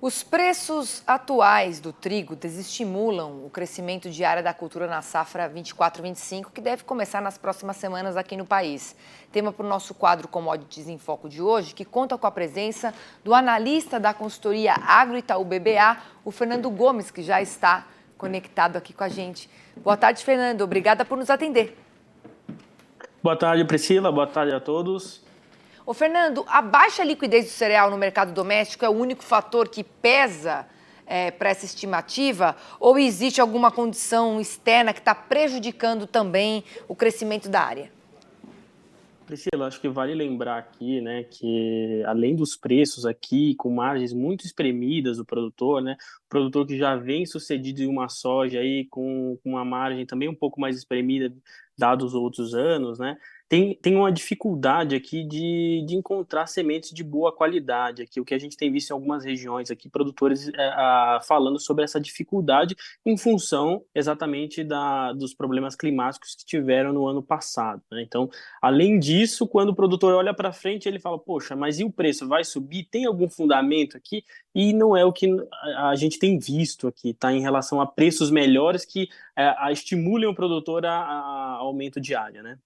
Os preços atuais do trigo desestimulam o crescimento de área da cultura na safra 24-25, que deve começar nas próximas semanas aqui no país. Tema para o nosso quadro Commodities em Foco de hoje, que conta com a presença do analista da consultoria Agro Itaú BBA, o Fernando Gomes, que já está conectado aqui com a gente. Boa tarde, Fernando. Obrigada por nos atender. Boa tarde, Priscila. Boa tarde a todos. Ô, Fernando, a baixa liquidez do cereal no mercado doméstico é o único fator que pesa para essa estimativa? Ou existe alguma condição externa que está prejudicando também o crescimento da área? Priscila, acho que vale lembrar aqui, né, que além dos preços aqui, com margens muito espremidas do produtor, né, o produtor que já vem sucedido em uma soja aí com uma margem também um pouco mais espremida, dados os outros anos, né, tem uma dificuldade aqui de encontrar sementes de boa qualidade aqui, o que a gente tem visto em algumas regiões aqui, produtores falando sobre essa dificuldade em função exatamente dos problemas climáticos que tiveram no ano passado, né? Então, além disso, quando o produtor olha para frente, ele fala, poxa, mas e o preço vai subir? Tem algum fundamento aqui? E não é o que a gente tem visto aqui, tá? Em relação a preços melhores que estimulem o produtor a aumento de área, né?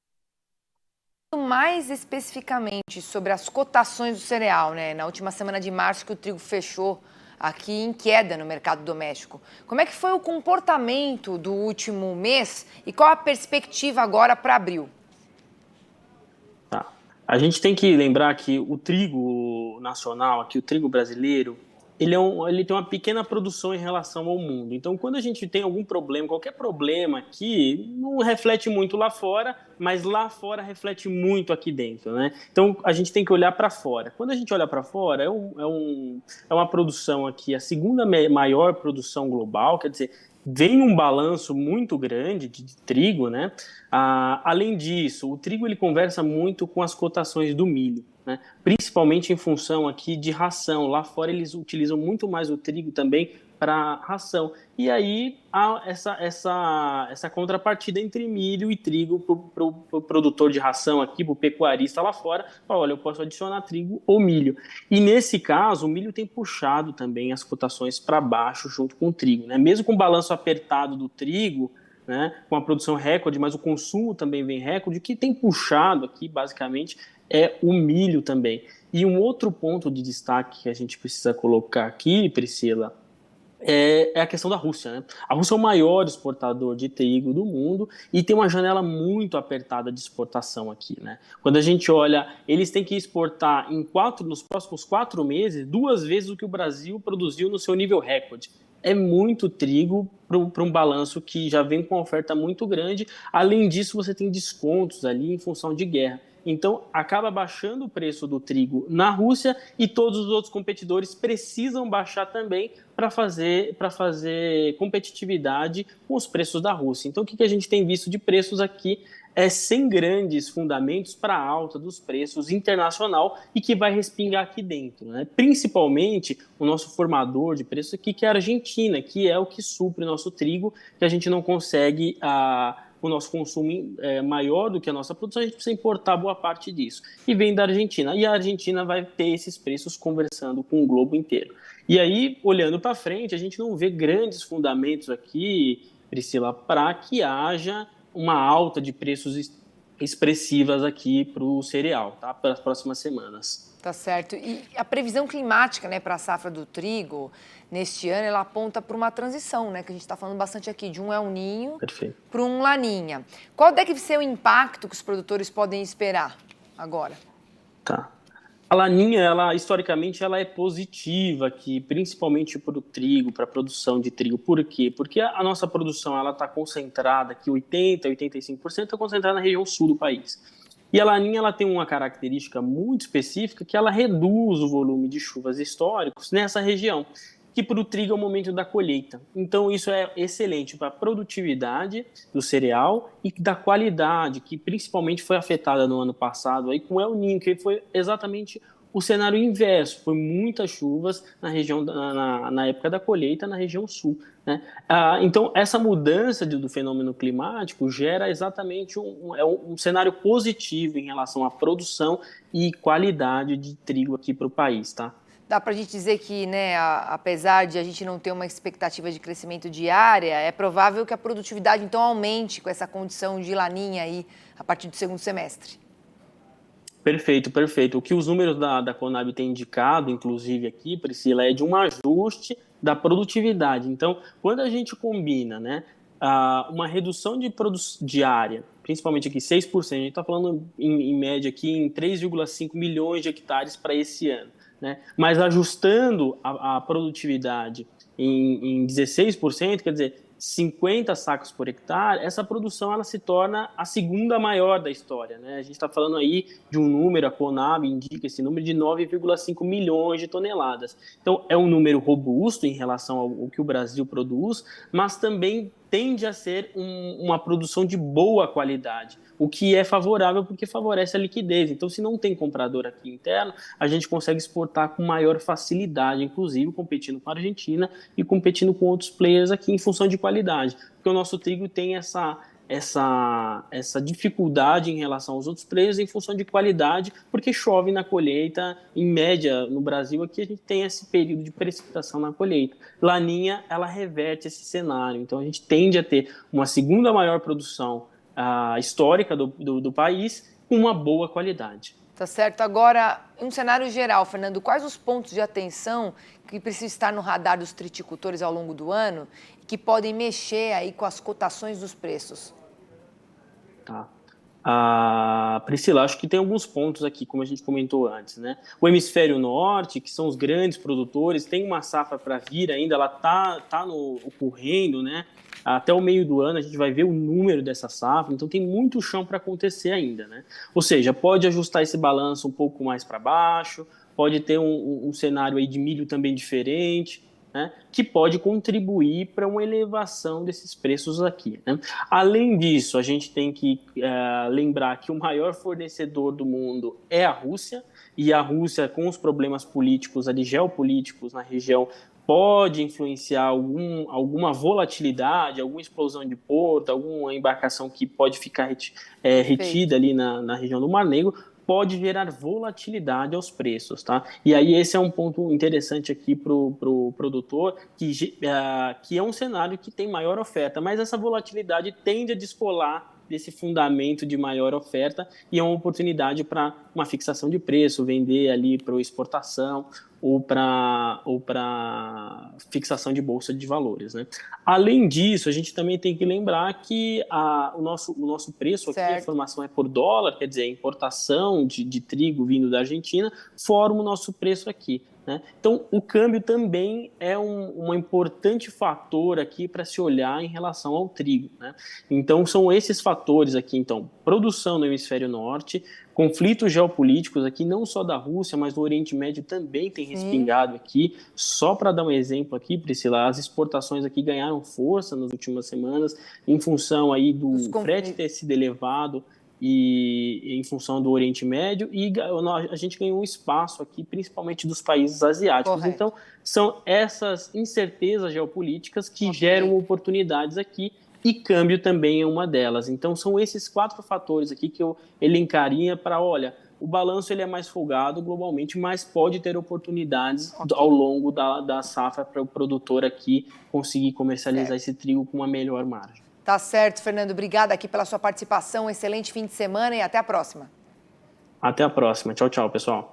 Mais especificamente sobre as cotações do cereal, né? Na última semana de março que o trigo fechou aqui em queda no mercado doméstico. Como é que foi o comportamento do último mês e qual a perspectiva agora para abril? Tá. A gente tem que lembrar que o trigo nacional, aqui o trigo brasileiro, ele tem uma pequena produção em relação ao mundo. Então, quando a gente tem algum problema, qualquer problema aqui, não reflete muito lá fora, mas lá fora reflete muito aqui dentro, né? Então, a gente tem que olhar para fora. Quando a gente olha para fora, é uma produção aqui, a segunda maior produção global, quer dizer, vem um balanço muito grande de trigo, né? Além disso, o trigo ele conversa muito com as cotações do milho, né? Principalmente em função aqui de ração. Lá fora eles utilizam muito mais o trigo também para ração. E aí há essa contrapartida entre milho e trigo para o produtor de ração aqui, para o pecuarista lá fora. Olha, eu posso adicionar trigo ou milho. E nesse caso, o milho tem puxado também as cotações para baixo junto com o trigo, né? Mesmo com o balanço apertado do trigo, né, com a produção recorde, mas o consumo também vem recorde, o que tem puxado aqui, basicamente, é o milho também. E um outro ponto de destaque que a gente precisa colocar aqui, Priscila, é a questão da Rússia, né? A Rússia é o maior exportador de trigo do mundo e tem uma janela muito apertada de exportação aqui, né? Quando a gente olha, eles têm que exportar nos próximos 4 meses 2 vezes o que o Brasil produziu no seu nível recorde. É muito trigo para um balanço que já vem com uma oferta muito grande. Além disso, você tem descontos ali em função de guerra. Então, acaba baixando o preço do trigo na Rússia e todos os outros competidores precisam baixar também para fazer competitividade com os preços da Rússia. Então, o que a gente tem visto de preços aqui sem grandes fundamentos para a alta dos preços internacional e que vai respingar aqui dentro, né? Principalmente o nosso formador de preços aqui, que é a Argentina, que é o que supre o nosso trigo, que a gente não consegue o nosso consumo maior do que a nossa produção, a gente precisa importar boa parte disso. E vem da Argentina. E a Argentina vai ter esses preços conversando com o globo inteiro. E aí, olhando para frente, a gente não vê grandes fundamentos aqui, Priscila, para que haja uma alta de preços expressivas aqui para o cereal, tá? Para as próximas semanas. Tá certo. E a previsão climática, né, para a safra do trigo neste ano, ela aponta para uma transição, né, que a gente está falando bastante aqui, de um El Niño para um Laninha. Qual deve ser o impacto que os produtores podem esperar agora? Tá. A laninha, historicamente, ela é positiva aqui, principalmente para o trigo, para a produção de trigo. Por quê? Porque a nossa produção está concentrada aqui, 80%, 85% está concentrada na região sul do país. E a laninha ela tem uma característica muito específica que ela reduz o volume de chuvas históricos nessa região, que para o trigo é o momento da colheita. Então isso é excelente para a produtividade do cereal e da qualidade, que principalmente foi afetada no ano passado aí com o El Niño, que foi exatamente o cenário inverso, foi muitas chuvas na região na época da colheita na região sul, né? Então essa mudança do fenômeno climático gera exatamente um cenário positivo em relação à produção e qualidade de trigo aqui para o país, tá? dá para a gente dizer que, né, apesar de a gente não ter uma expectativa de crescimento diária, é provável que a produtividade, então, aumente com essa condição de laninha aí a partir do segundo semestre. Perfeito, perfeito. O que os números da Conab têm indicado, inclusive aqui, Priscila, é de um ajuste da produtividade. Então, quando a gente combina, né, uma redução de produção diária, principalmente aqui 6%, a gente está falando em média aqui em 3,5 milhões de hectares para esse ano, né? Mas ajustando a produtividade em 16%, quer dizer, 50 sacos por hectare, essa produção ela se torna a segunda maior da história, né? A gente está falando aí de um número, a Conab indica esse número de 9,5 milhões de toneladas. Então, é um número robusto em relação ao que o Brasil produz, mas também tende a ser uma produção de boa qualidade, o que é favorável porque favorece a liquidez. Então, se não tem comprador aqui interno, a gente consegue exportar com maior facilidade, inclusive competindo com a Argentina e competindo com outros players aqui em função de qualidade, porque o nosso trigo tem essa dificuldade em relação aos outros players em função de qualidade, porque chove na colheita, em média no Brasil aqui a gente tem esse período de precipitação na colheita. Laninha, ela reverte esse cenário, então a gente tende a ter uma segunda maior produção histórica do país com uma boa qualidade. Tá certo. Agora, em um cenário geral, Fernando, quais os pontos de atenção que precisam estar no radar dos triticultores ao longo do ano e que podem mexer aí com as cotações dos preços? Tá. Priscila, acho que tem alguns pontos aqui, como a gente comentou antes, né? O hemisfério norte, que são os grandes produtores, tem uma safra para vir ainda, ela tá ocorrendo, né? Até o meio do ano a gente vai ver o número dessa safra, então tem muito chão para acontecer ainda, né? Ou seja, pode ajustar esse balanço um pouco mais para baixo, pode ter um cenário aí de milho também diferente, né, que pode contribuir para uma elevação desses preços aqui, né? Além disso, a gente tem que lembrar que o maior fornecedor do mundo é a Rússia, e a Rússia, com os problemas políticos ali, geopolíticos na região, pode influenciar alguma volatilidade, alguma explosão de porto, alguma embarcação que pode ficar retida ali na região do Mar Negro, pode gerar volatilidade aos preços, tá? E aí esse é um ponto interessante aqui para o produtor, que é um cenário que tem maior oferta, mas essa volatilidade tende a descolar desse fundamento de maior oferta e é uma oportunidade para uma fixação de preço, vender ali para exportação ou para fixação de bolsa de valores, né? Além disso, a gente também tem que lembrar que o nosso preço aqui, a informação é por dólar, quer dizer, a importação de trigo vindo da Argentina forma o nosso preço aqui, né? Então, o câmbio também é um importante fator aqui para se olhar em relação ao trigo, né? Então, são esses fatores aqui, então, produção no hemisfério norte, conflitos geopolíticos aqui, não só da Rússia, mas do Oriente Médio também tem respingado aqui. Só para dar um exemplo aqui, Priscila, as exportações aqui ganharam força nas últimas semanas em função aí do frete ter sido elevado e em função do Oriente Médio, e a gente ganhou um espaço aqui, principalmente dos países asiáticos. Correto. Então, são essas incertezas geopolíticas que geram oportunidades aqui, e câmbio também é uma delas. Então, são esses 4 fatores aqui que eu elencaria para, olha, o balanço ele é mais folgado globalmente, mas pode ter oportunidades ao longo da safra para o produtor aqui conseguir comercializar esse trigo com uma melhor margem. Tá certo, Fernando. Obrigada aqui pela sua participação. Excelente fim de semana e até a próxima. Até a próxima. Tchau, tchau, pessoal.